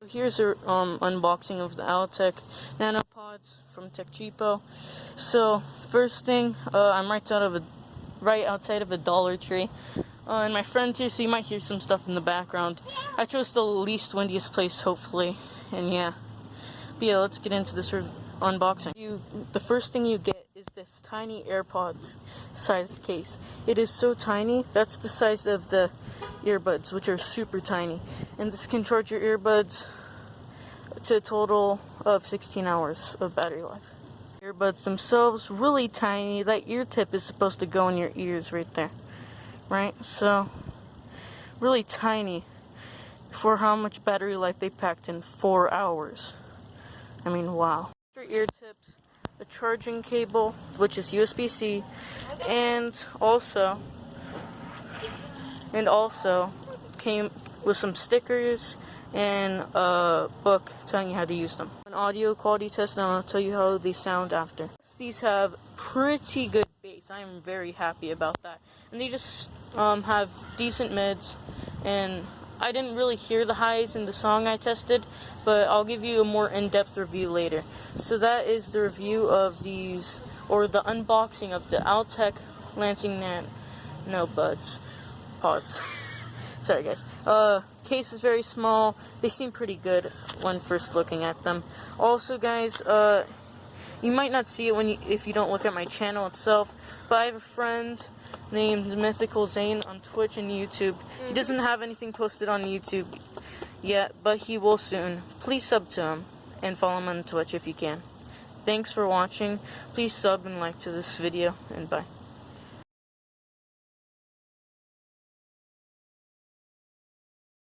Here's a unboxing of the Altec Nanopods from Tech Cheapo. So first thing, I'm right outside of a Dollar Tree, and my friend's here, so you might hear some stuff in the background. I chose the least windiest place, hopefully, and yeah. But yeah, let's get into this unboxing. The first thing you get is this tiny Airpods sized case. It is so tiny. That's the size of the earbuds, which are super tiny, and this can charge your earbuds to a total of 16 hours of battery life. Earbuds themselves, really tiny. That ear tip is supposed to go in your ears right there, right? So really tiny for how much battery life they packed in 4 hours. I mean, wow. Ear tips, a charging cable, which is USB-C, and also came with some stickers and a book telling you how to use them. An audio quality test, and I'll tell you how they sound after. These have pretty good bass. I am very happy about that. And they just have decent mids, and I didn't really hear the highs in the song I tested, but I'll give you a more in-depth review later. So that is the review of these, or the unboxing of the Altec Lansing Nanopods. Sorry guys. Case is very small. They seem pretty good when first looking at them. Also guys, you might not see it if you don't look at my channel itself, but I have a friend named Mythical Zane on Twitch and YouTube. He doesn't have anything posted on YouTube yet, but he will soon. Please sub to him and follow him on Twitch if you can. Thanks for watching. Please sub and like to this video, and bye.